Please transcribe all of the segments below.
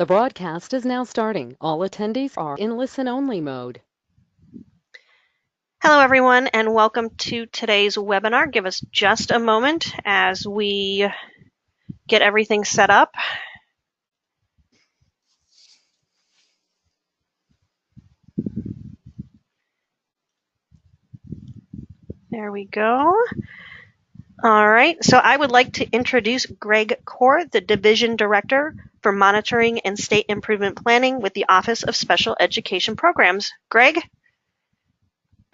The broadcast is now starting. All attendees are in listen-only mode. Hello, everyone, and welcome to today's webinar. Give us just a moment as we get everything set up. There we go. All right, so I would like to introduce Greg Core, the Division Director for Monitoring and State Improvement Planning with the Office of Special Education Programs. Greg?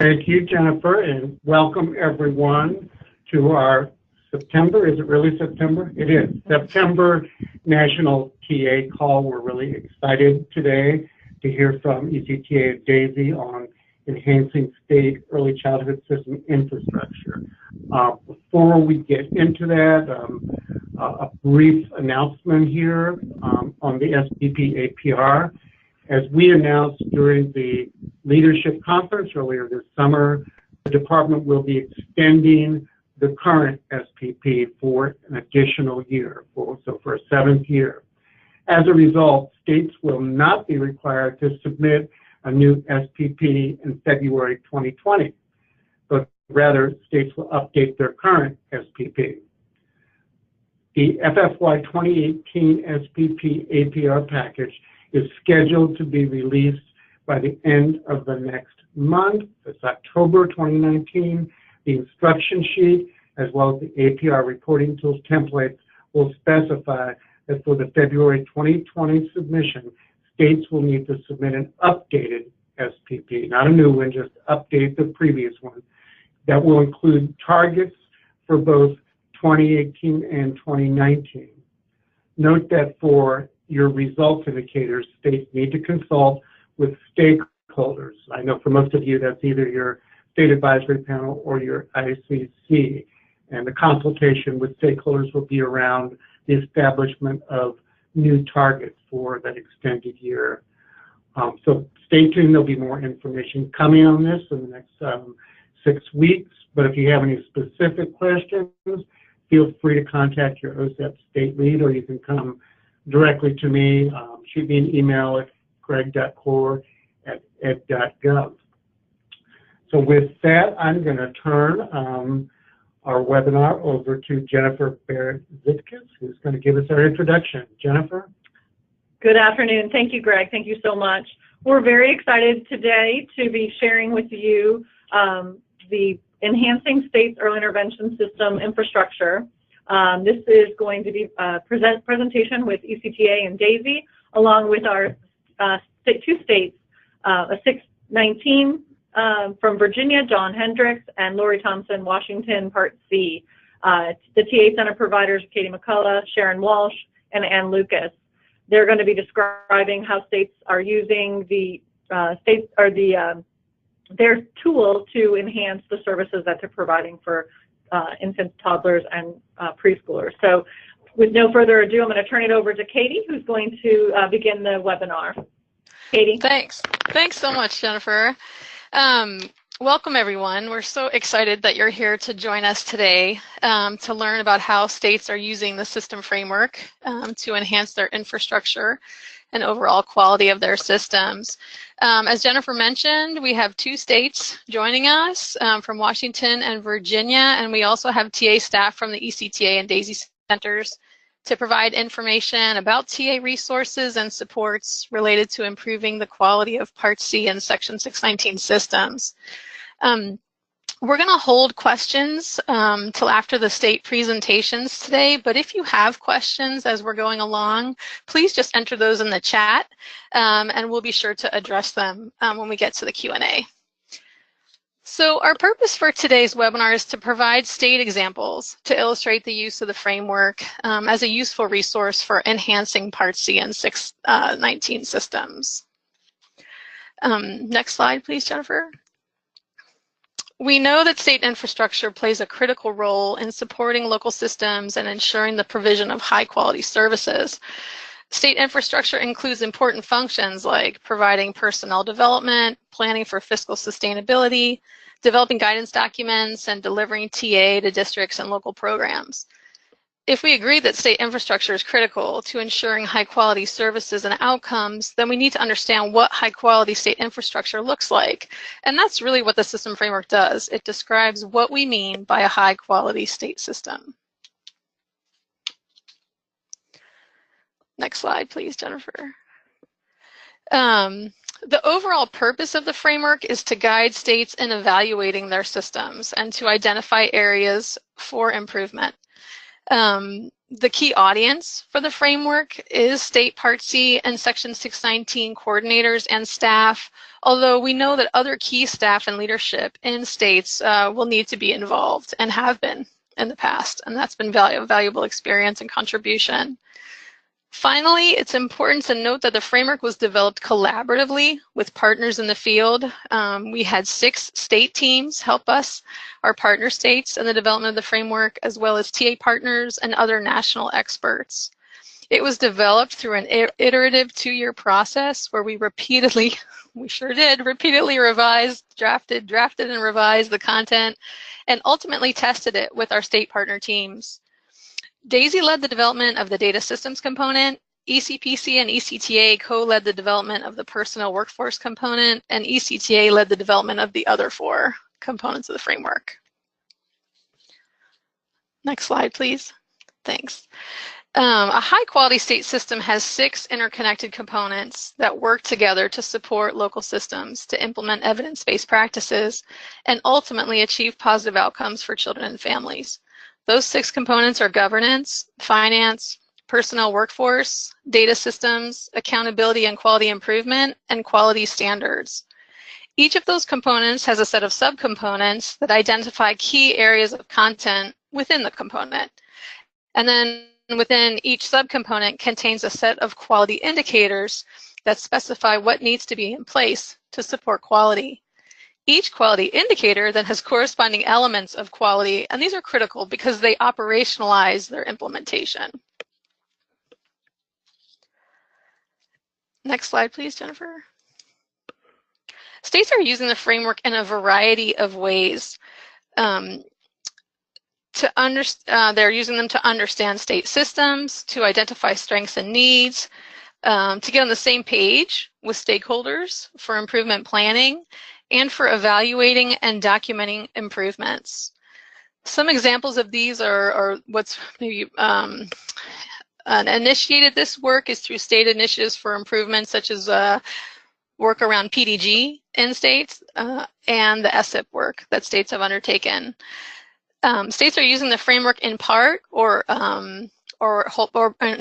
Thank you, Jennifer, and welcome everyone to our September, is it really September? It is, September National TA Call. We're really excited today to hear from ECTA and Daisy on enhancing state early childhood system infrastructure. Before we get into that, a brief announcement here on the SPP APR. As we announced during the leadership conference earlier this summer, the department will be extending the current SPP for an additional year, so for a 7th year. As a result, states will not be required to submit a new SPP in February 2020, but rather states will update their current SPP. The FFY 2018 SPP APR package is scheduled to be released by the end of the next month. It's October 2019. The instruction sheet, as well as the APR reporting tools templates, will specify that for the February 2020 submission, states will need to submit an updated SPP, not a new one, just update the previous one. That will include targets for both 2018 and 2019. Note that for your results indicators, states need to consult with stakeholders. I know for most of you that's either your state advisory panel or your ICC, and the consultation with stakeholders will be around the establishment of new targets for that extended year. So stay tuned, there'll be more information coming on this in the next 6 weeks, but if you have any specific questions, feel free to contact your OSEP state lead, or you can come directly to me. Shoot me an email at greg.core@ed.gov. So with that, I'm going to turn our webinar over to Jennifer Barrett-Zitkus, who's going to give us our introduction. Jennifer? Good afternoon. Thank you, Greg. Thank you so much. We're very excited today to be sharing with you the Enhancing States Early Intervention System Infrastructure. This is going to be a presentation with ECTA and Daisy, along with our two states, a 619 from Virginia, John Hendricks, and Lori Thompson, Washington, Part C. The TA Center providers, Katie McCullough, Sharon Walsh, and Ann Lucas. They're going to be describing how states are using the their tool to enhance the services that they're providing for infants, toddlers, and preschoolers. So with no further ado, I'm going to turn it over to Katie, who's going to begin the webinar. Katie. Thanks so much, Jennifer. Welcome, everyone. We're so excited that you're here to join us today to learn about how states are using the system framework to enhance their infrastructure and overall quality of their systems. As Jennifer mentioned, we have 2 states joining us from Washington and Virginia, and we also have TA staff from the ECTA and Daisy centers to provide information about TA resources and supports related to improving the quality of Part C and Section 619 systems. We're going to hold questions till after the state presentations today, but if you have questions as we're going along, please just enter those in the chat, and we'll be sure to address them when we get to the Q&A. So our purpose for today's webinar is to provide state examples to illustrate the use of the framework as a useful resource for enhancing Part C and 619 systems. Next slide, please, Jennifer. We know that state infrastructure plays a critical role in supporting local systems and ensuring the provision of high-quality services. State infrastructure includes important functions like providing personnel development, planning for fiscal sustainability, developing guidance documents, and delivering TA to districts and local programs. If we agree that state infrastructure is critical to ensuring high quality services and outcomes, then we need to understand what high quality state infrastructure looks like. And that's really what the system framework does. It describes what we mean by a high quality state system. Next slide, please, Jennifer. The overall purpose of the framework is to guide states in evaluating their systems and to identify areas for improvement. The key audience for the framework is State Part C and Section 619 coordinators and staff, although we know that other key staff and leadership in states will need to be involved and have been in the past, and that's been valuable experience and contribution. Finally, it's important to note that the framework was developed collaboratively with partners in the field. We had 6 state teams help us, our partner states, in the development of the framework, as well as TA partners and other national experts. It was developed through an iterative 2-year process where we repeatedly revised, drafted and revised the content, and ultimately tested it with our state partner teams. Daisy led the development of the data systems component, ECPC and ECTA co-led the development of the personnel workforce component, and ECTA led the development of the other 4 components of the framework. Next slide, please. Thanks. A high-quality state system has 6 interconnected components that work together to support local systems, to implement evidence-based practices, and ultimately achieve positive outcomes for children and families. Those 6 components are governance, finance, personnel workforce, data systems, accountability and quality improvement, and quality standards. Each of those components has a set of subcomponents that identify key areas of content within the component. And then within each subcomponent contains a set of quality indicators that specify what needs to be in place to support quality. Each quality indicator then has corresponding elements of quality, and these are critical because they operationalize their implementation. Next slide, please, Jennifer. States are using the framework in a variety of ways. They're using them to understand state systems, to identify strengths and needs, to get on the same page with stakeholders for improvement planning, and for evaluating and documenting improvements. Some examples of these are what's maybe initiated this work is through state initiatives for improvements such as work around PDG in states and the OSEP work that states have undertaken. States are using the framework in part or in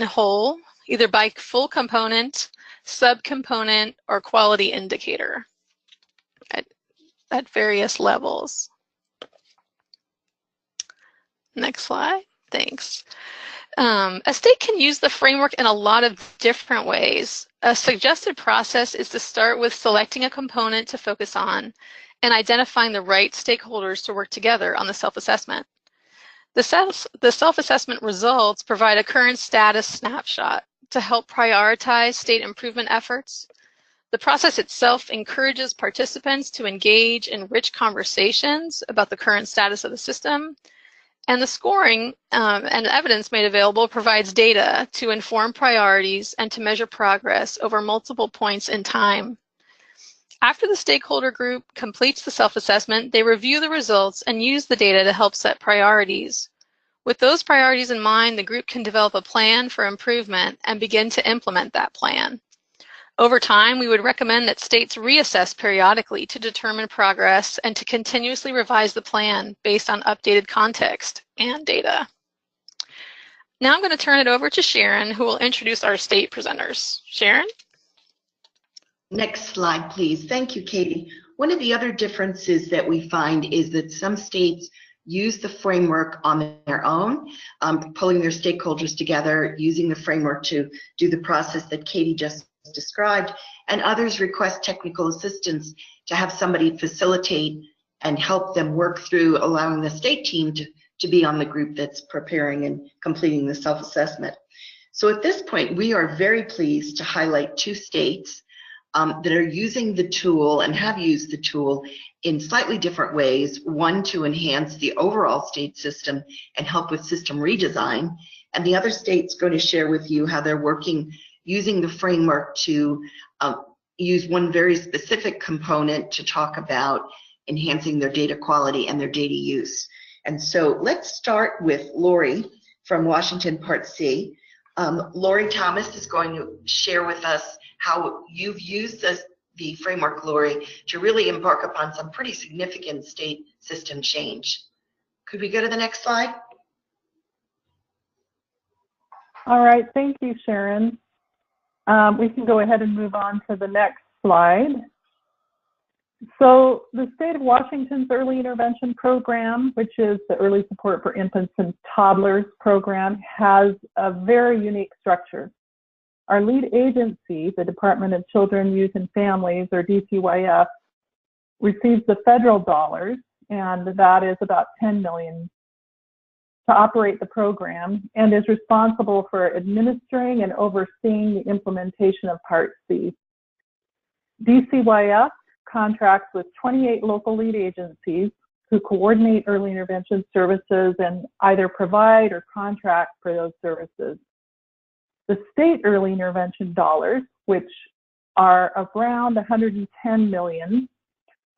whole, either by full component, subcomponent, or quality indicator at various levels. Next slide, thanks. A state can use the framework in a lot of different ways. A suggested process is to start with selecting a component to focus on and identifying the right stakeholders to work together on the self-assessment. The self-assessment results provide a current status snapshot to help prioritize state improvement efforts. The process itself encourages participants to engage in rich conversations about the current status of the system, and the scoring and evidence made available provides data to inform priorities and to measure progress over multiple points in time. After the stakeholder group completes the self-assessment, they review the results and use the data to help set priorities. With those priorities in mind, the group can develop a plan for improvement and begin to implement that plan. Over time, we would recommend that states reassess periodically to determine progress and to continuously revise the plan based on updated context and data. Now I'm going to turn it over to Sharon, who will introduce our state presenters. Sharon? Next slide, please. Thank you, Katie. One of the other differences that we find is that some states use the framework on their own, pulling their stakeholders together, using the framework to do the process that Katie just described, and others request technical assistance to have somebody facilitate and help them work through allowing the state team to be on the group that's preparing and completing the self-assessment. So at this point, we are very pleased to highlight 2 states that are using the tool and have used the tool in slightly different ways. One, to enhance the overall state system and help with system redesign, and the other state's going to share with you how they're working using the framework to use one very specific component to talk about enhancing their data quality and their data use. And so let's start with Lori from Washington Part C. Lori Thomas is going to share with us how you've used the framework, Lori, to really embark upon some pretty significant state system change. Could we go to the next slide? All right, thank you, Sharon. We can go ahead and move on to the next slide. So the state of Washington's early intervention program, which is the Early Support for Infants and Toddlers program, has a very unique structure. Our lead agency, the Department of Children, Youth, and Families, or DCYF, receives the federal dollars, and that is about $10 million to operate the program, and is responsible for administering and overseeing the implementation of Part C. DCYF contracts with 28 local lead agencies who coordinate early intervention services and either provide or contract for those services. The state early intervention dollars, which are around $110 million,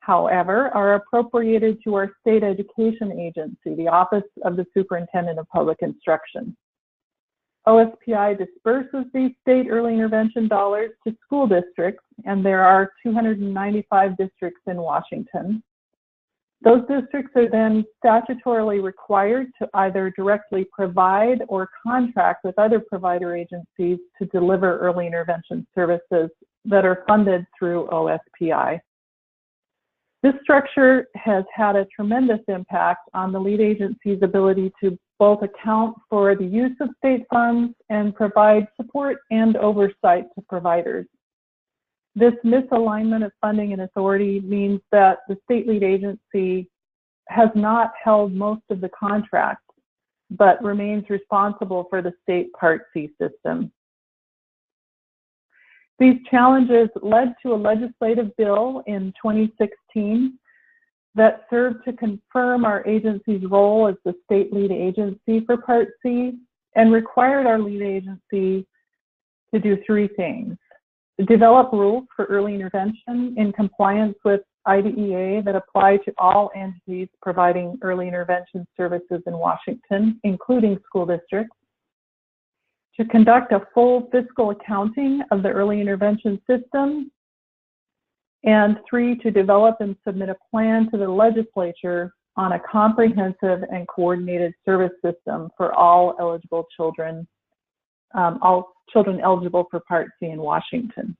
however, are appropriated to our state education agency, the Office of the Superintendent of Public Instruction. OSPI disperses these state early intervention dollars to school districts, and there are 295 districts in Washington. Those districts are then statutorily required to either directly provide or contract with other provider agencies to deliver early intervention services that are funded through OSPI. This structure has had a tremendous impact on the lead agency's ability to both account for the use of state funds and provide support and oversight to providers. This misalignment of funding and authority means that the state lead agency has not held most of the contracts, but remains responsible for the state Part C system. These challenges led to a legislative bill in 2016 that served to confirm our agency's role as the state lead agency for Part C and required our lead agency to do three things: develop rules for early intervention in compliance with IDEA that apply to all entities providing early intervention services in Washington, including school districts; to conduct a full fiscal accounting of the early intervention system; and 3, to develop and submit a plan to the legislature on a comprehensive and coordinated service system for all eligible children, all children eligible for Part C in Washington.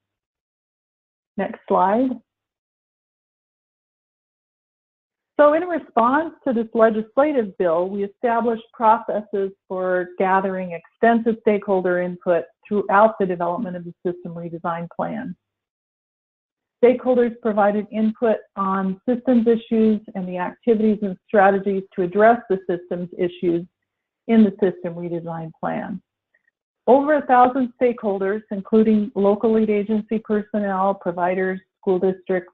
Next slide. So in response to this legislative bill, we established processes for gathering extensive stakeholder input throughout the development of the system redesign plan. Stakeholders provided input on systems issues and the activities and strategies to address the systems issues in the system redesign plan. Over 1,000 stakeholders, including local lead agency personnel, providers, school districts,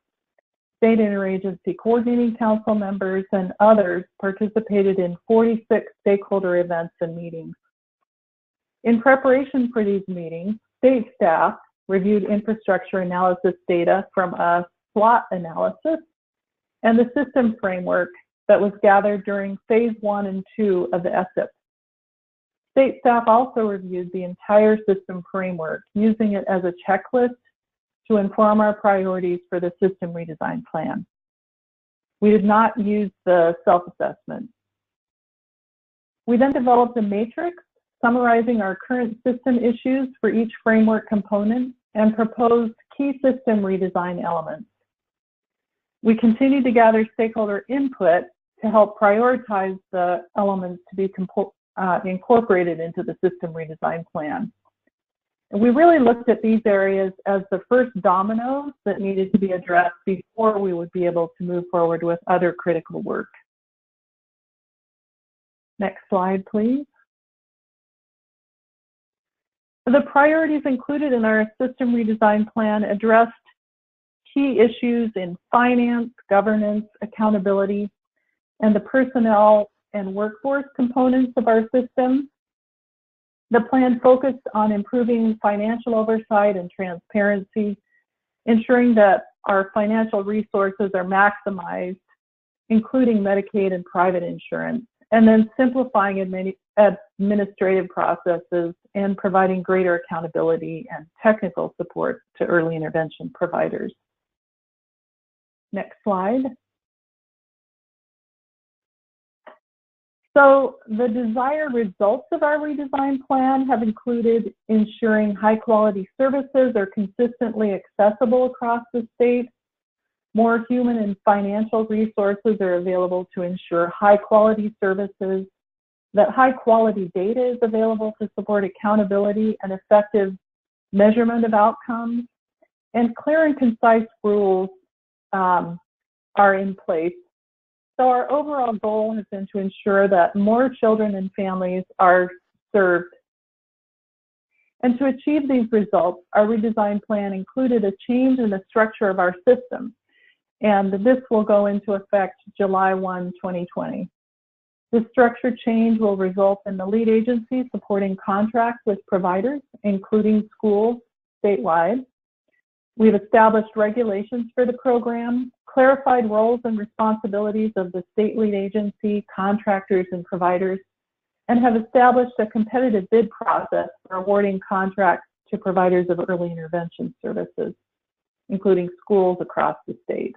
state interagency coordinating council members, and others, participated in 46 stakeholder events and meetings. In preparation for these meetings, state staff reviewed infrastructure analysis data from a SWOT analysis and the system framework that was gathered during phase 1 and 2 of the OSEP. State staff also reviewed the entire system framework, using it as a checklist to inform our priorities for the system redesign plan. We did not use the self-assessment. We then developed a matrix summarizing our current system issues for each framework component and proposed key system redesign elements. We continue to gather stakeholder input to help prioritize the elements to be incorporated into the system redesign plan. And we really looked at these areas as the first dominoes that needed to be addressed before we would be able to move forward with other critical work. Next slide, please. The priorities included in our system redesign plan addressed key issues in finance, governance, accountability, and the personnel and workforce components of our system. The plan focused on improving financial oversight and transparency, ensuring that our financial resources are maximized, including Medicaid and private insurance, and then simplifying administrative processes and providing greater accountability and technical support to early intervention providers. Next slide. So the desired results of our redesign plan have included ensuring high quality services are consistently accessible across the state. More human and financial resources are available to ensure high quality services, that high quality data is available to support accountability and effective measurement of outcomes, and clear and concise rules are in place. So our overall goal has been to ensure that more children and families are served. And to achieve these results, our redesign plan included a change in the structure of our system, and this will go into effect July 1, 2020. This structure change will result in the lead agency supporting contracts with providers, including schools statewide. We've established regulations for the program, clarified roles and responsibilities of the state lead agency, contractors, and providers, and have established a competitive bid process for awarding contracts to providers of early intervention services, including schools across the state.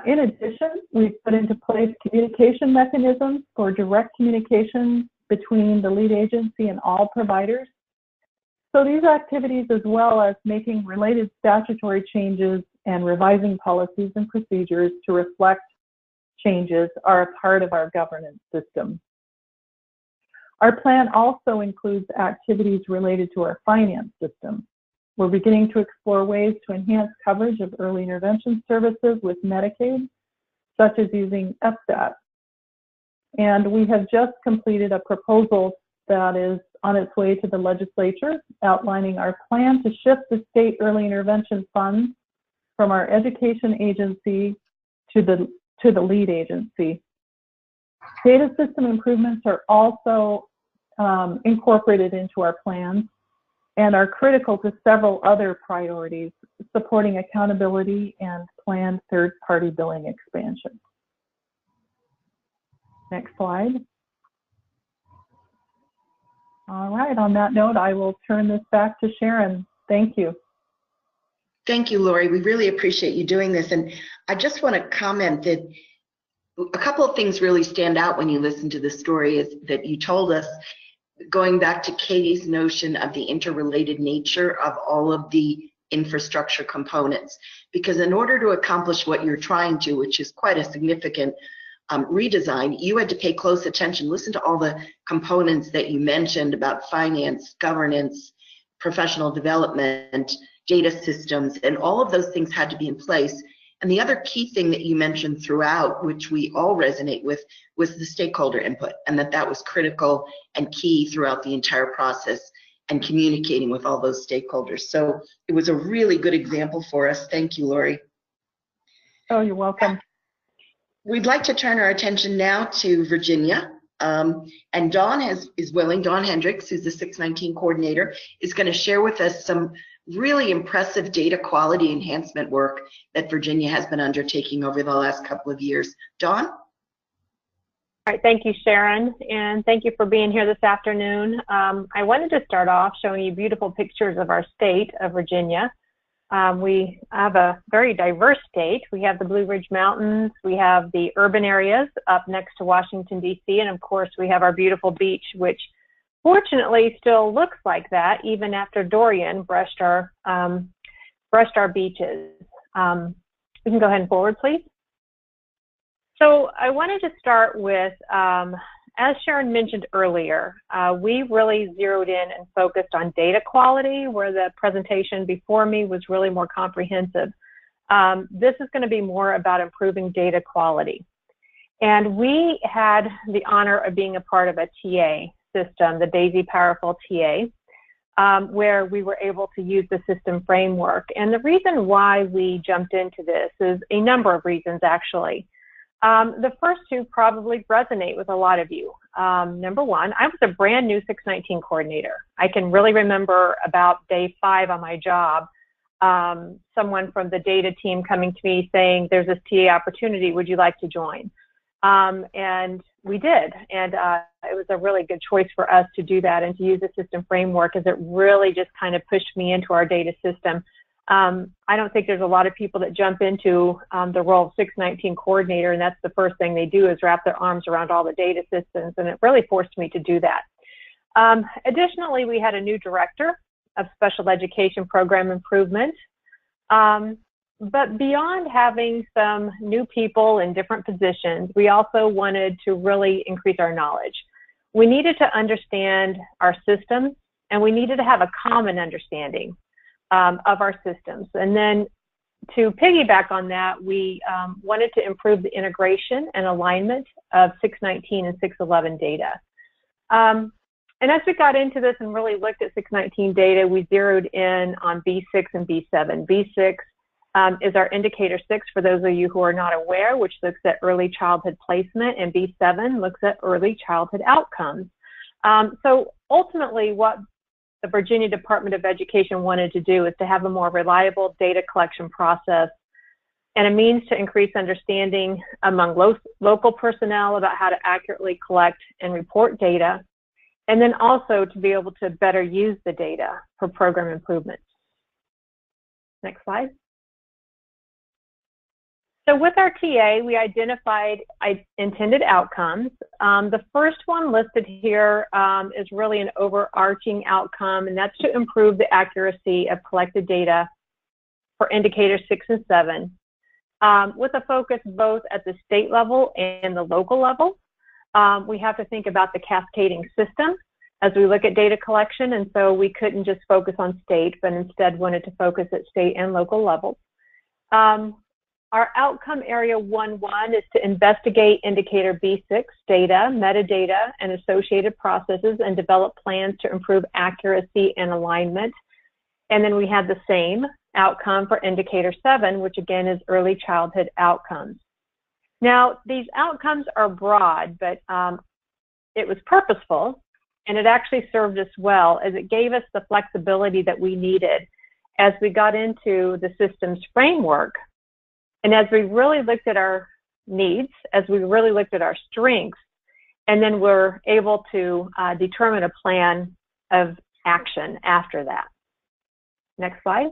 In addition, we've put into place communication mechanisms for direct communication between the lead agency and all providers. So these activities, as well as making related statutory changes and revising policies and procedures to reflect changes, are a part of our governance system. Our plan also includes activities related to our finance system. We're beginning to explore ways to enhance coverage of early intervention services with Medicaid, such as using FSTAT. And we have just completed a proposal that is on its way to the legislature, outlining our plan to shift the state early intervention funds from our education agency to the lead agency. Data system improvements are also incorporated into our plan and are critical to several other priorities, supporting accountability and planned third-party billing expansion. Next slide. All right, on that note, I will turn this back to Sharon. Thank you. Thank you, Lori. We really appreciate you doing this. And I just want to comment that a couple of things really stand out when you listen to the story is that you told us, going back to Katie's notion of the interrelated nature of all of the infrastructure components. Because in order to accomplish what you're trying to, which is quite a significant redesign, you had to pay close attention, listen to all the components that you mentioned about finance, governance, professional development, data systems, and all of those things had to be in place. And the other key thing that you mentioned throughout, which we all resonate with, was the stakeholder input, and that was critical and key throughout the entire process and communicating with all those stakeholders. So it was a really good example for us. Thank you, Lori. Oh, you're welcome. We'd like to turn our attention now to Virginia. And Dawn is willing, Dawn Hendricks, who's the 619 coordinator, is going to share with us some really impressive data quality enhancement work that Virginia has been undertaking over the last couple of years. Dawn? All right, thank you, Sharon, and thank you for being here this afternoon. I wanted to start off showing you beautiful pictures of our state of Virginia. We have a very diverse state. We have the Blue Ridge Mountains, we have the urban areas up next to Washington, D.C., and of course we have our beautiful beach, which fortunately still looks like that even after Dorian brushed our beaches. We can go ahead and forward, please. So I wanted to start with, as Sharon mentioned earlier, we really zeroed in and focused on data quality, where the presentation before me was really more comprehensive. This is going to be more about improving data quality. And we had the honor of being a part of a TA system, the Daisy Powerful TA, where we were able to use the system framework. And the reason why we jumped into this is a number of reasons, actually. The first two probably resonate with a lot of you. Number one, I was a brand new 619 coordinator. I can really remember about day 5 on my job, someone from the data team coming to me saying, there's this TA opportunity, would you like to join? And we did, and it was a really good choice for us to do that and to use the system framework, as it really just kind of pushed me into our data system. I don't think there's a lot of people that jump into the role of 619 coordinator, and that's the first thing they do is wrap their arms around all the data systems, and it really forced me to do that. Additionally, we had a new director of special education program improvement. But beyond having some new people in different positions, we also wanted to really increase our knowledge. We needed to understand our systems, and we needed to have a common understanding of our systems. And then to piggyback on that, we wanted to improve the integration and alignment of 619 and 611 data. And as we got into this and really looked at 619 data, we zeroed in on B6 and B7. B6 is our indicator 6 for those of you who are not aware, which looks at early childhood placement, and B7 looks at early childhood outcomes. So ultimately, what the Virginia Department of Education wanted to do is to have a more reliable data collection process and a means to increase understanding among local personnel about how to accurately collect and report data, and then also to be able to better use the data for program improvements. Next slide. So with our TA, we identified intended outcomes. The first one listed here is really an overarching outcome, and that's to improve the accuracy of collected data for indicators 6 and 7, with a focus both at the state level and the local level. We have to think about the cascading system as we look at data collection, and so we couldn't just focus on state, but instead wanted to focus at state and local levels. Our outcome area 1.1 is to investigate indicator B6 data, metadata, and associated processes, and develop plans to improve accuracy and alignment. And then we had the same outcome for indicator 7, which again is early childhood outcomes. Now, these outcomes are broad, but it was purposeful, and it actually served us well, as it gave us the flexibility that we needed as we got into the systems framework. And as we really looked at our needs, as we really looked at our strengths, and then we're able to determine a plan of action after that. Next slide.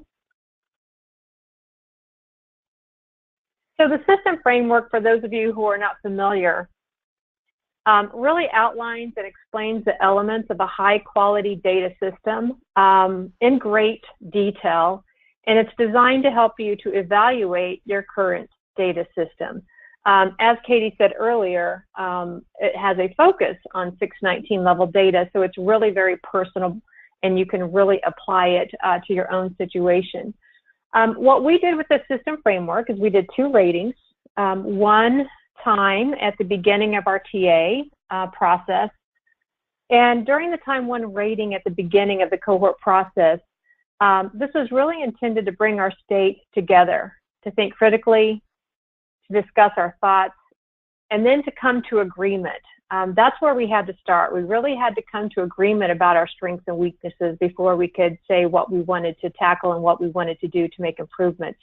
So the system framework, for those of you who are not familiar, really outlines and explains the elements of a high-quality data system in great detail. And it's designed to help you to evaluate your current data system. As Katie said earlier, it has a focus on 619 level data, so it's really very personal, and you can really apply it to your own situation. What we did with the system framework is we did 2 ratings, one time at the beginning of our TA process, and during the time 1 rating at the beginning of the cohort process, this was really intended to bring our state together, to think critically, to discuss our thoughts, and then to come to agreement. That's where we had to start. We really had to come to agreement about our strengths and weaknesses before we could say what we wanted to tackle and what we wanted to do to make improvements.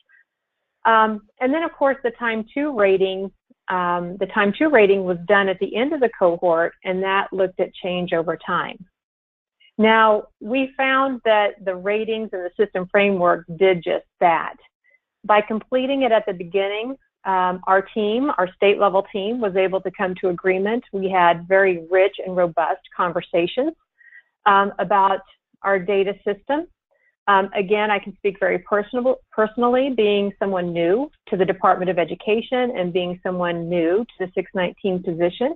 And then, of course, the time 2 rating. The time 2 rating was done at the end of the cohort, and that looked at change over time. Now, we found that the ratings and the system framework did just that. By completing it at the beginning, our team, our state level team, was able to come to agreement. We had very rich and robust conversations about our data system. Again, I can speak very personally, being someone new to the Department of Education and being someone new to the 619 position.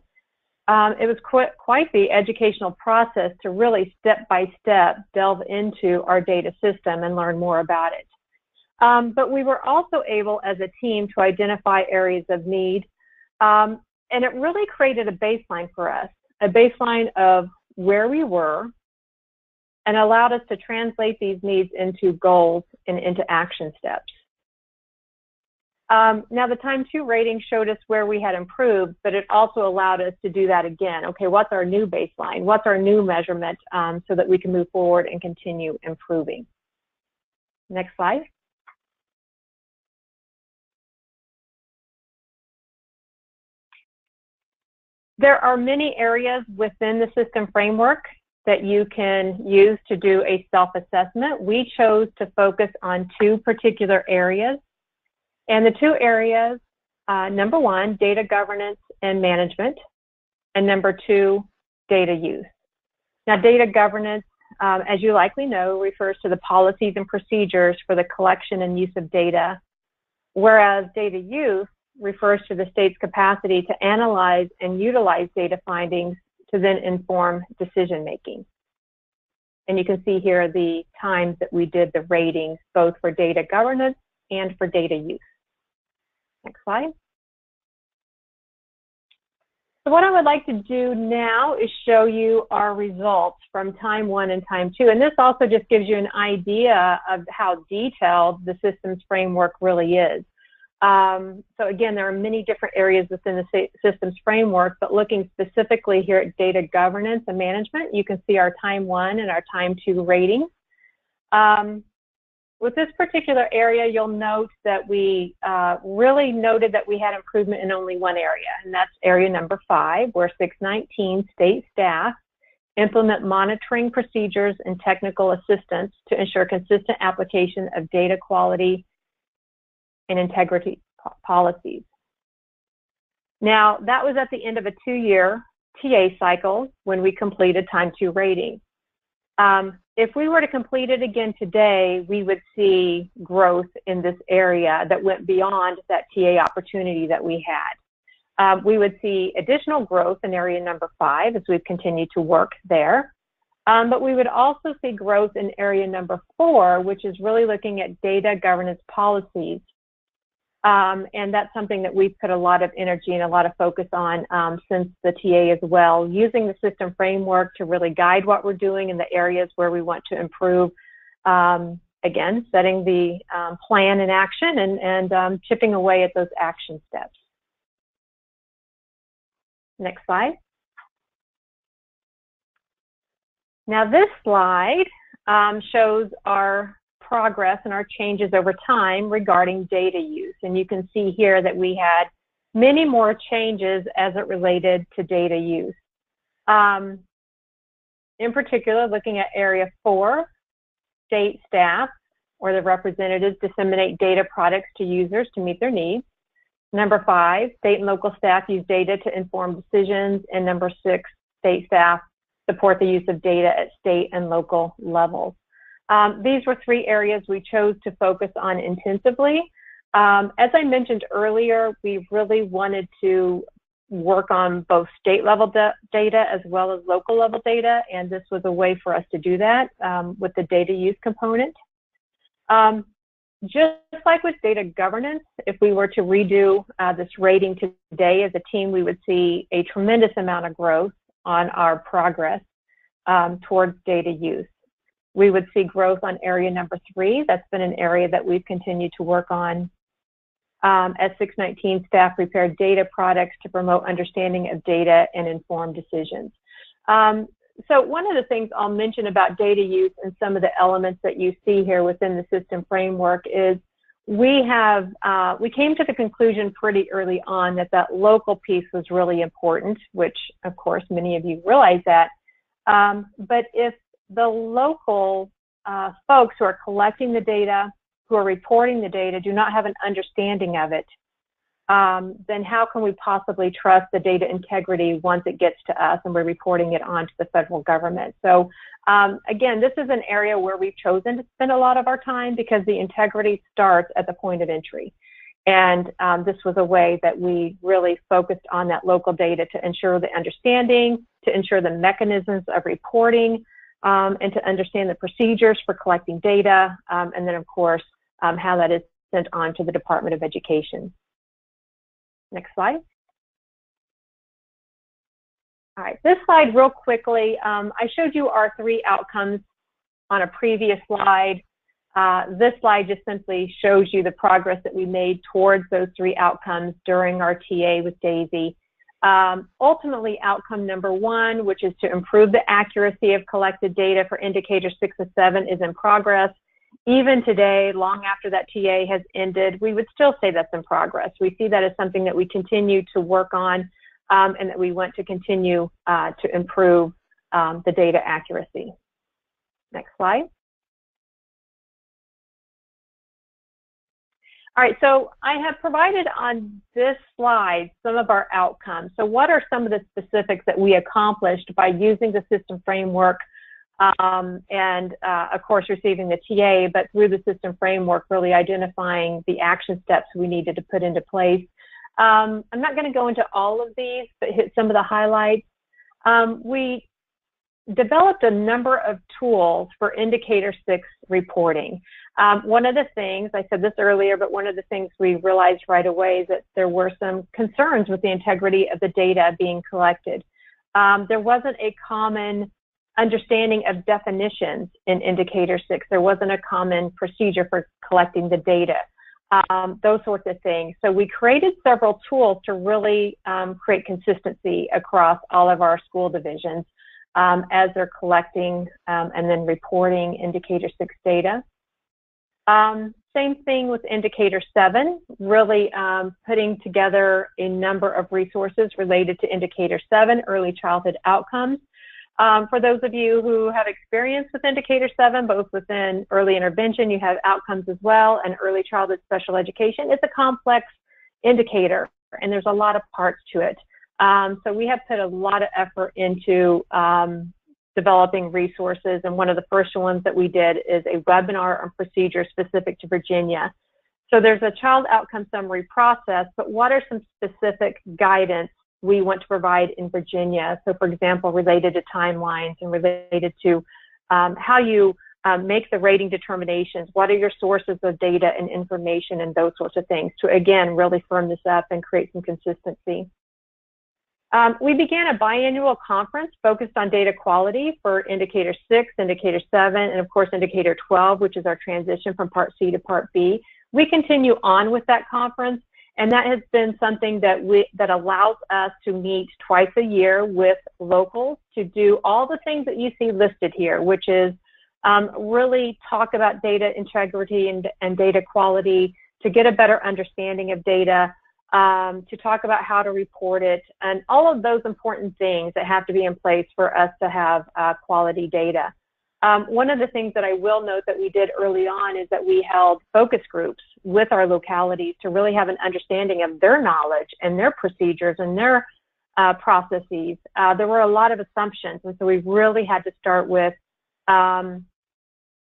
It was quite the educational process to really step-by-step delve into our data system and learn more about it. But we were also able as a team to identify areas of need, and it really created a baseline for us, a baseline of where we were, and allowed us to translate these needs into goals and into action steps. Now the time to rating showed us where we had improved, but it also allowed us to do that again. Okay, what's our new baseline? What's our new measurement so that we can move forward and continue improving? Next slide. There are many areas within the system framework that you can use to do a self-assessment. We chose to focus on 2 particular areas. And the 2 areas, number 1, data governance and management, and number 2, data use. Now, data governance, as you likely know, refers to the policies and procedures for the collection and use of data, whereas data use refers to the state's capacity to analyze and utilize data findings to then inform decision making. And you can see here the times that we did the ratings, both for data governance and for data use. Next slide. So what I would like to do now is show you our results from time 1 and time 2. And this also just gives you an idea of how detailed the systems framework really is. So again, there are many different areas within the systems framework, but looking specifically here at data governance and management, you can see our time 1 and our time 2 ratings. With this particular area, you'll note that we really noted that we had improvement in only one area, and that's area number 5, where 619 state staff implement monitoring procedures and technical assistance to ensure consistent application of data quality and integrity policies. Now, that was at the end of a 2-year TA cycle when we completed time 2 rating. If we were to complete it again today, we would see growth in this area that went beyond that TA opportunity that we had. We would see additional growth in area number 5 as we've continued to work there. But we would also see growth in area number 4, which is really looking at data governance policies. And that's something that we've put a lot of energy and a lot of focus on since the TA as well, using the system framework to really guide what we're doing in the areas where we want to improve. Again, setting the plan in action and chipping away at those action steps. Next slide. Now this slide shows our progress and our changes over time regarding data use. And you can see here that we had many more changes as it related to data use. In particular, looking at area 4, state staff or the representatives disseminate data products to users to meet their needs. Number 5, state and local staff use data to inform decisions. And number 6, state staff support the use of data at state and local levels. These were 3 areas we chose to focus on intensively. As I mentioned earlier, we really wanted to work on both state level data as well as local level data, and this was a way for us to do that with the data use component. Just like with data governance, if we were to redo this rating today as a team, we would see a tremendous amount of growth on our progress towards data use. We would see growth on area number 3. That's been an area that we've continued to work on. As 619 staff prepared data products to promote understanding of data and inform decisions. So one of the things I'll mention about data use and some of the elements that you see here within the system framework is we came to the conclusion pretty early on that that local piece was really important, which of course many of you realize that. But if the local folks who are collecting the data, who are reporting the data, do not have an understanding of it, then how can we possibly trust the data integrity once it gets to us and we're reporting it on to the federal government? So again, this is an area where we've chosen to spend a lot of our time because the integrity starts at the point of entry. And this was a way that we really focused on that local data to ensure the understanding, to ensure the mechanisms of reporting, and to understand the procedures for collecting data, and then of course, how that is sent on to the Department of Education. Next slide. All right, this slide real quickly, I showed you our 3 outcomes on a previous slide. This slide just simply shows you the progress that we made towards those 3 outcomes during our TA with Daisy. Ultimately, outcome number 1, which is to improve the accuracy of collected data for indicators 6 and 7, is in progress. Even today, long after that TA has ended, we would still say that's in progress. We see that as something that we continue to work on and that we want to continue to improve the data accuracy. Next slide. All right, so I have provided on this slide some of our outcomes. So what are some of the specifics that we accomplished by using the system framework and, of course, receiving the TA, but through the system framework, really identifying the action steps we needed to put into place. I'm not going to go into all of these, but hit some of the highlights. We developed a number of tools for indicator 6 reporting. One of the things, I said this earlier, but one of the things we realized right away is that there were some concerns with the integrity of the data being collected. There wasn't a common understanding of definitions in indicator 6. There wasn't a common procedure for collecting the data, those sorts of things. So we created several tools to really create consistency across all of our school divisions as they're collecting and then reporting indicator 6 data. Same thing with indicator 7, really putting together a number of resources related to indicator 7, early childhood outcomes. For those of you who have experience with indicator 7, both within early intervention, you have outcomes as well, and early childhood special education. It's a complex indicator, and there's a lot of parts to it. So we have put a lot of effort into developing resources, and one of the first ones that we did is a webinar on procedures specific to Virginia. So there's a child outcome summary process, but what are some specific guidance we want to provide in Virginia? So for example, related to timelines and related to how you make the rating determinations, what are your sources of data and information and those sorts of things to, again, really firm this up and create some consistency. We began a biannual conference focused on data quality for indicator 6, indicator 7, and of course indicator 12, which is our transition from part C to part B. We continue on with that conference, and that has been something that allows us to meet twice a year with locals to do all the things that you see listed here, which is really talk about data integrity and data quality, to get a better understanding of data, to talk about how to report it, and all of those important things that have to be in place for us to have quality data. One of the things that I will note that we did early on is that we held focus groups with our localities to really have an understanding of their knowledge and their procedures and their processes. There were a lot of assumptions, and so we really had to start with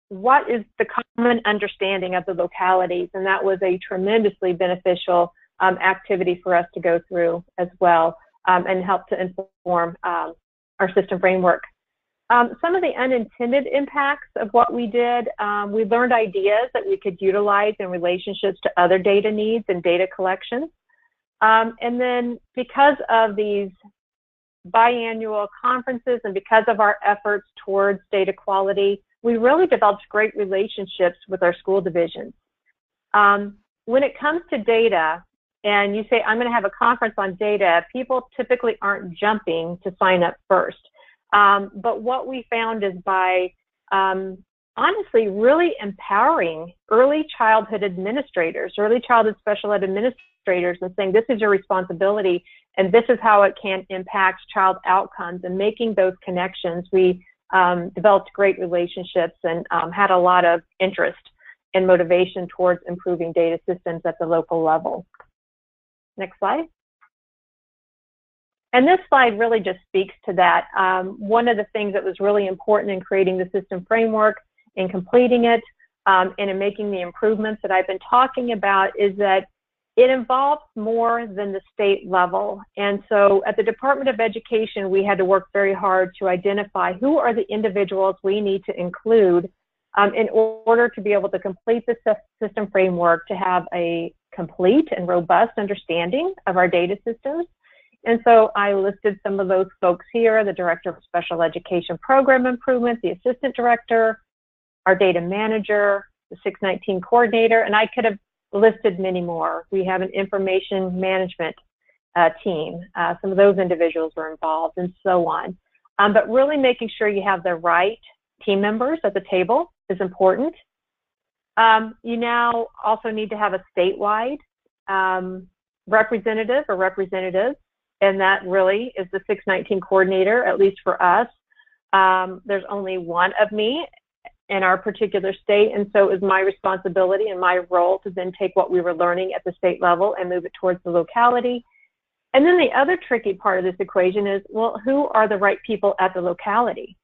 what is the common understanding of the localities, and that was a tremendously beneficial activity for us to go through as well and help to inform our system framework. Some of the unintended impacts of what we did, we learned ideas that we could utilize in relationships to other data needs and data collection. And then because of these biannual conferences and because of our efforts towards data quality, we really developed great relationships with our school divisions. When it comes to data, and you say, I'm going to have a conference on data, people typically aren't jumping to sign up first. But what we found is by honestly really empowering early childhood administrators, early childhood special ed administrators, and saying this is your responsibility and this is how it can impact child outcomes, and making those connections, we developed great relationships and had a lot of interest and motivation towards improving data systems at the local level. Next slide. And this slide really just speaks to that. One of the things that was really important in creating the system framework, in completing it, and in making the improvements that I've been talking about is that it involves more than the state level. And so at the Department of Education, we had to work very hard to identify who are the individuals we need to include in order to be able to complete the system framework, to have a complete and robust understanding of our data systems. And so I listed some of those folks here: the Director of Special Education Program Improvement, the Assistant Director, our Data Manager, the 619 coordinator, and I could have listed many more. We have an information management team. Some of those individuals were involved, and so on. But really making sure you have the right team members at the table is important. You now also need to have a statewide representative or representatives, and that really is the 619 coordinator, at least for us. There's only one of me in our particular state, and so it was my responsibility and my role to then take what we were learning at the state level and move it towards the locality. And then the other tricky part of this equation is, well, who are the right people at the locality?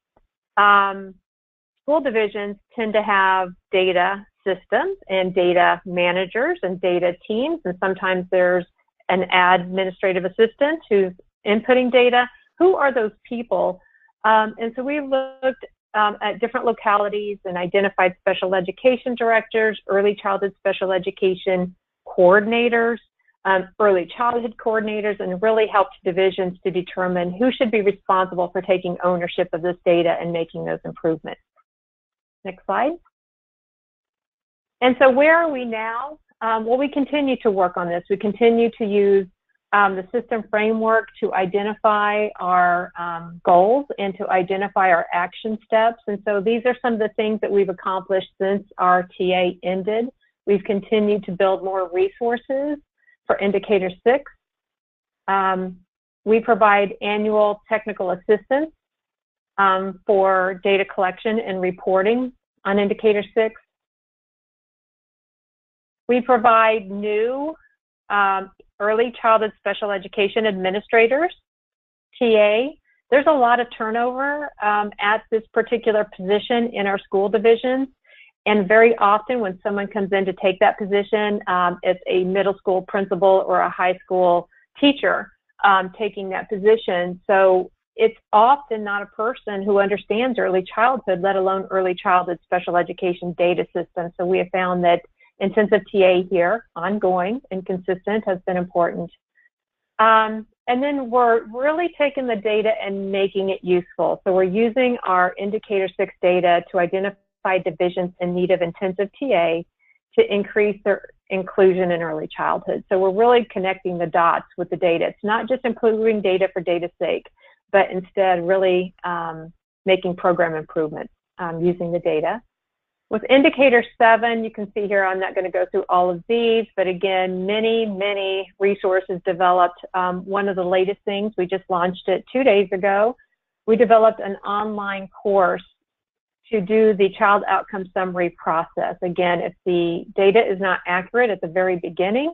School divisions tend to have data systems and data managers and data teams, and sometimes there's an administrative assistant who's inputting data. Who are those people? And so we looked at different localities and identified special education directors, early childhood special education coordinators, early childhood coordinators, and really helped divisions to determine who should be responsible for taking ownership of this data and making those improvements. Next slide. And so where are we now? Well, we continue to work on this. We continue to use the system framework to identify our goals and to identify our action steps. And so these are some of the things that we've accomplished since our TA ended. We've continued to build more resources for Indicator 6. We provide annual technical assistance for data collection and reporting on Indicator 6. We provide new early childhood special education administrators, TA. There's a lot of turnover at this particular position in our school divisions. And very often when someone comes in to take that position, it's a middle school principal or a high school teacher taking that position. So it's often not a person who understands early childhood, let alone early childhood special education data systems. So we have found that intensive TA here, ongoing and consistent, has been important. And then we're really taking the data and making it useful. So we're using our Indicator 6 data to identify divisions in need of intensive TA to increase their inclusion in early childhood. So we're really connecting the dots with the data. It's not just improving data for data's sake, but instead really making program improvements using the data. With Indicator 7, you can see here, I'm not going to go through all of these, but again, many resources developed. One of the latest things, we just launched it 2 days ago. We developed an online course to do the child outcome summary process. Again, if the data is not accurate at the very beginning,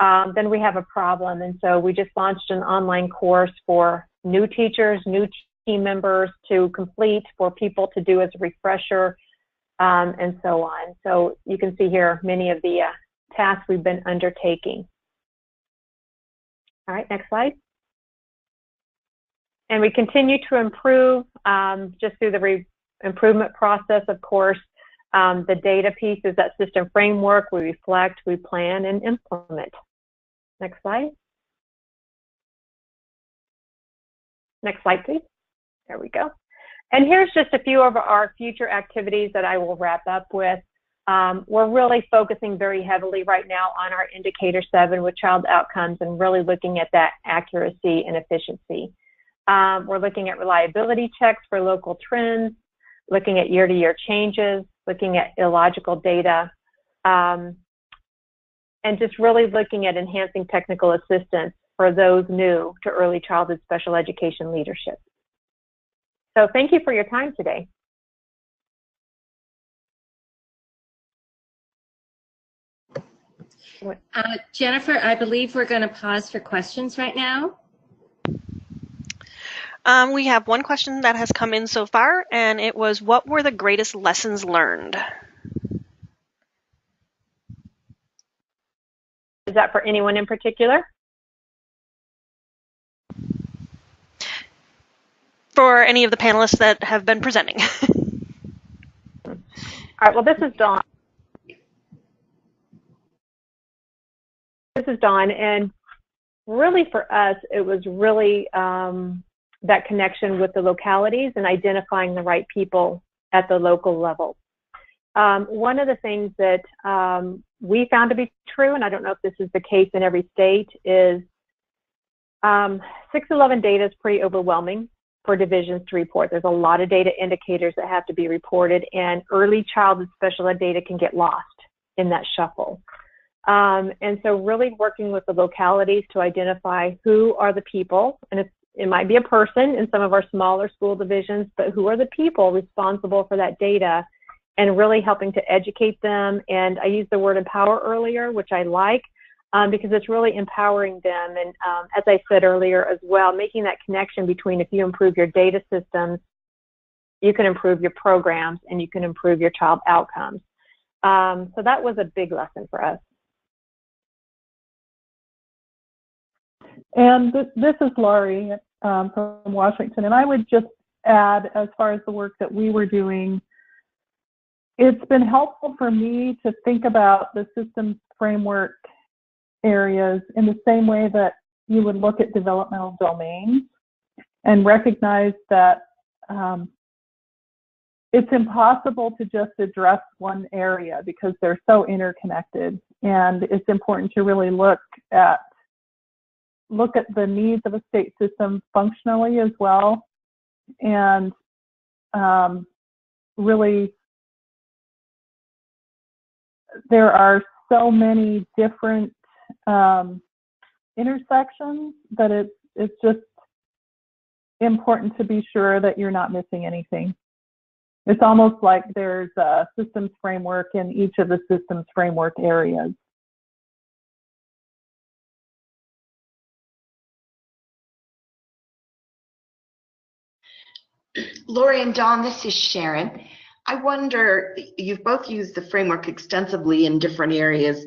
then we have a problem. And so we just launched an online course for new teachers, new team members to complete, for people to do as a refresher, and so on. So you can see here many of the tasks we've been undertaking. All right, next slide. And we continue to improve just through the improvement process, of course. The data piece is that system framework. We reflect, we plan, and implement. Next slide. Next slide, please. There we go. And here's just a few of our future activities that I will wrap up with. We're really focusing very heavily right now on our Indicator 7 with child outcomes and really looking at that accuracy and efficiency. We're looking at reliability checks for local trends, looking at year-to-year changes, looking at illogical data, and just really looking at enhancing technical assistance for those new to early childhood special education leadership. So thank you for your time today. Jennifer, I believe we're going to pause for questions right now. We have one question that has come in so far, and it was, what were the greatest lessons learned? Is that for anyone in particular? For any of the panelists that have been presenting. All right, well, this is Dawn. This is Dawn, and really for us, it was really that connection with the localities and identifying the right people at the local level. One of the things that we found to be true, and I don't know if this is the case in every state, is 611 data is pretty overwhelming for divisions to report. There's a lot of data indicators that have to be reported, and early childhood special ed data can get lost in that shuffle. And so really working with the localities to identify who are the people, and it might be a person in some of our smaller school divisions, but who are the people responsible for that data, and really helping to educate them. And I used the word empower earlier, which I like, because it's really empowering them. And as I said earlier as well, making that connection between if you improve your data systems, you can improve your programs and you can improve your child outcomes. So that was a big lesson for us. And this is Laurie from Washington, and I would just add, as far as the work that we were doing, it's been helpful for me to think about the systems framework areas in the same way that you would look at developmental domains, and recognize that it's impossible to just address one area because they're so interconnected, and it's important to really look at the needs of a state system functionally as well, and really there are so many different intersections that it's just important to be sure that you're not missing anything. It's almost like there's a systems framework in each of the systems framework areas. Lori and Dawn, this is Sharon. I wonder, you've both used the framework extensively in different areas.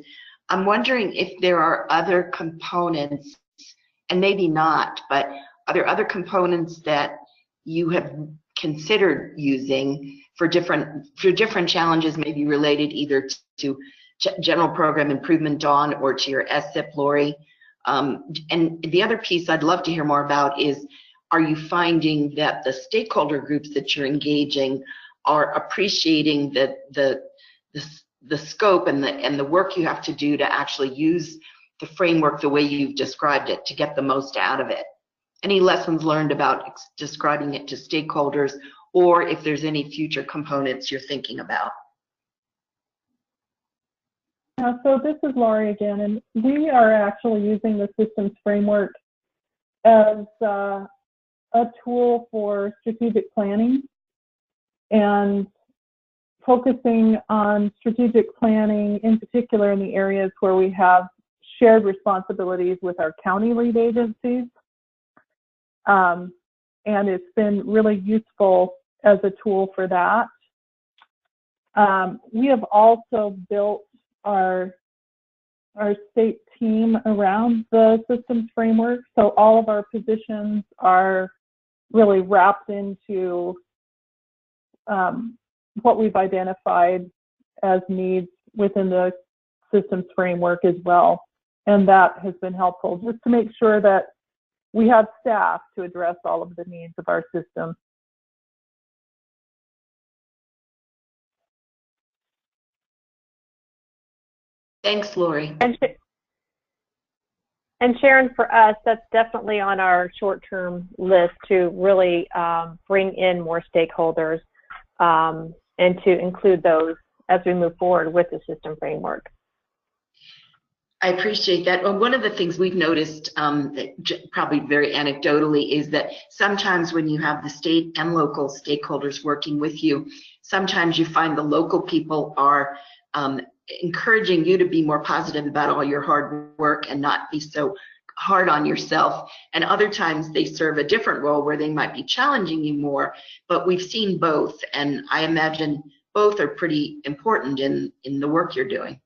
I'm wondering if there are other components, and maybe not, but are there other components that you have considered using for different challenges, maybe related either to general program improvement, Dawn, or to your SIP, Lori? And the other piece I'd love to hear more about is, are you finding that the stakeholder groups that you're engaging are appreciating the scope and the work you have to do to actually use the framework the way you've described it to get the most out of it? Any lessons learned about describing it to stakeholders, or if there's any future components you're thinking about? So this is Laurie again, and we are actually using the systems framework as a tool for strategic planning, and focusing on strategic planning in particular in the areas where we have shared responsibilities with our county lead agencies. And it's been really useful as a tool for that. We have also built our state team around the systems framework, so all of our positions are really wrapped into what we've identified as needs within the systems framework as well. And that has been helpful just to make sure that we have staff to address all of the needs of our system. Thanks, Lori. And Sharon, for us, that's definitely on our short-term list to really bring in more stakeholders and to include those as we move forward with the system framework. I appreciate that. Well, one of the things we've noticed, probably very anecdotally, is that sometimes when you have the state and local stakeholders working with you, sometimes you find the local people are encouraging you to be more positive about all your hard work and not be so hard on yourself. And other times they serve a different role where they might be challenging you more, but we've seen both. And I imagine both are pretty important in the work you're doing.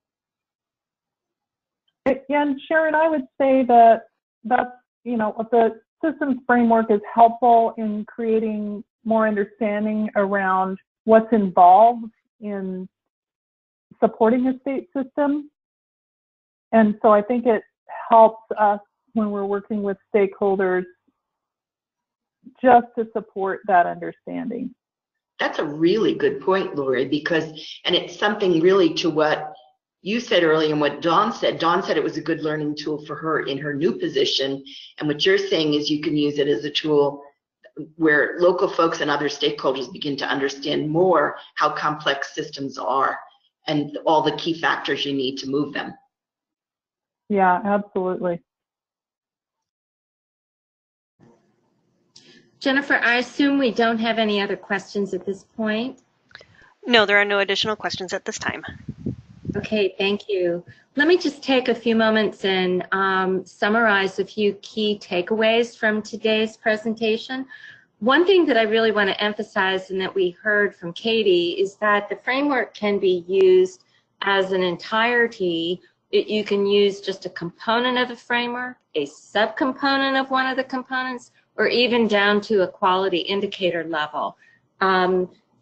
And Sharon, I would say that the systems framework is helpful in creating more understanding around what's involved in supporting a state system. And so I think it helps us when we're working with stakeholders just to support that understanding. That's a really good point, Lori, because, and it's something really to what you said earlier and what Dawn said. Dawn said it was a good learning tool for her in her new position. And what you're saying is you can use it as a tool where local folks and other stakeholders begin to understand more how complex systems are and all the key factors you need to move them. Yeah, absolutely. Jennifer, I assume we don't have any other questions at this point. No, there are no additional questions at this time. Okay, thank you. Let me just take a few moments and summarize a few key takeaways from today's presentation. One thing that I really want to emphasize and that we heard from Katie is that the framework can be used as an entirety. You can use just a component of the framework, a subcomponent of one of the components, or even down to a quality indicator level.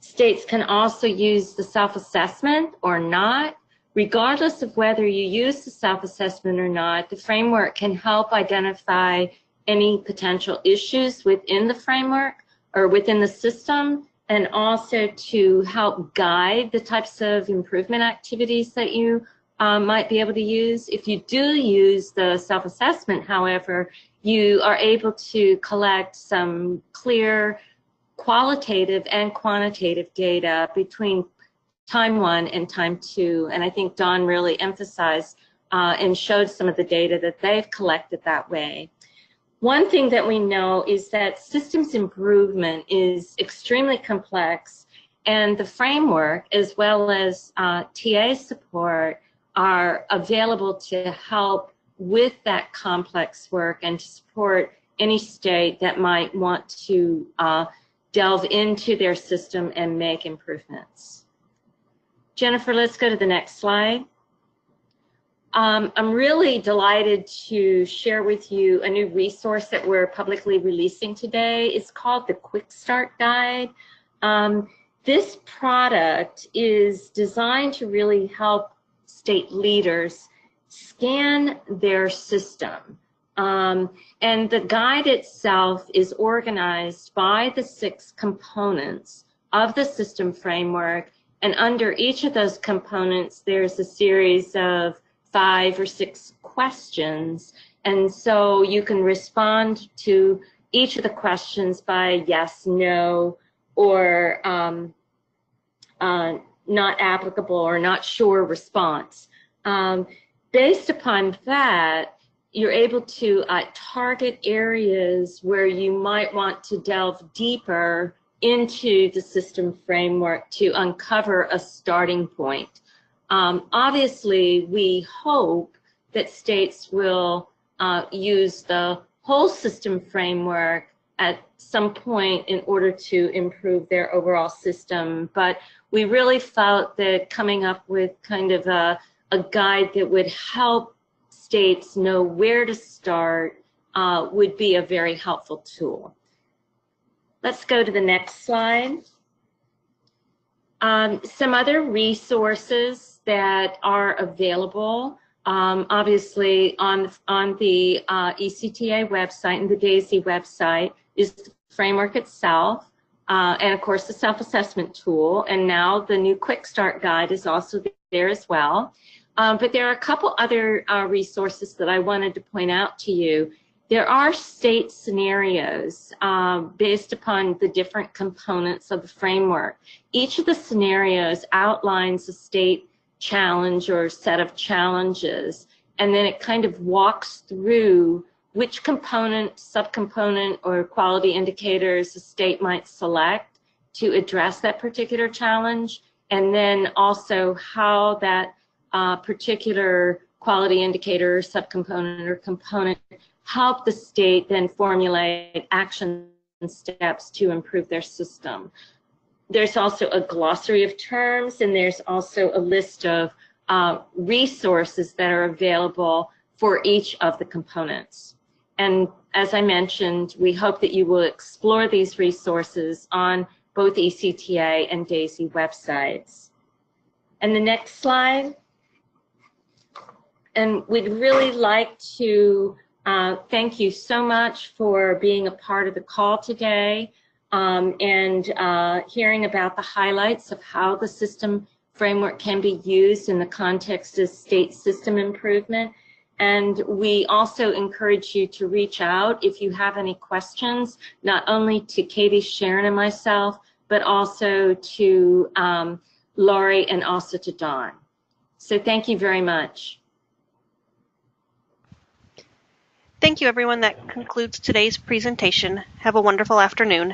States can also use the self-assessment or not. Regardless of whether you use the self-assessment or not, the framework can help identify any potential issues within the framework or within the system, and also to help guide the types of improvement activities that you might be able to use. If you do use the self-assessment, however, you are able to collect some clear qualitative and quantitative data between time 1 and time 2. And I think Dawn really emphasized and showed some of the data that they've collected that way. One thing that we know is that systems improvement is extremely complex, and the framework as well as TA support are available to help with that complex work and to support any state that might want to delve into their system and make improvements. Jennifer, let's go to the next slide. I'm really delighted to share with you a new resource that we're publicly releasing today. It's called the Quick Start Guide. This product is designed to really help state leaders scan their system. And the guide itself is organized by the 6 components of the system framework. And under each of those components, there's a series of 5 or 6 questions. And so you can respond to each of the questions by yes, no, or not applicable or not sure response. Based upon that, you're able to target areas where you might want to delve deeper into the system framework to uncover a starting point. Obviously, we hope that states will use the whole system framework at some point in order to improve their overall system, but we really felt that coming up with kind of a guide that would help states know where to start would be a very helpful tool. Let's go to the next slide. Some other resources that are available, obviously on the ECTA website and the DAISY website, is the framework itself, and of course the self-assessment tool, and now the new Quick Start Guide is also there as well. But there are a couple other resources that I wanted to point out to you. There are state scenarios based upon the different components of the framework. Each of the scenarios outlines a state challenge or set of challenges, and then it kind of walks through which component, subcomponent, or quality indicators a state might select to address that particular challenge, and then also how that particular quality indicator, subcomponent, or component help the state then formulate action steps to improve their system. There's also a glossary of terms, and there's also a list of resources that are available for each of the components. And as I mentioned, we hope that you will explore these resources on both ECTA and DAISY websites. And the next slide. And we'd really like to thank you so much for being a part of the call today. and hearing about the highlights of how the system framework can be used in the context of state system improvement. And we also encourage you to reach out if you have any questions, not only to Katie, Sharon, and myself, but also to Laurie and also to Dawn. So thank you very much. Thank you, everyone. That concludes today's presentation. Have a wonderful afternoon.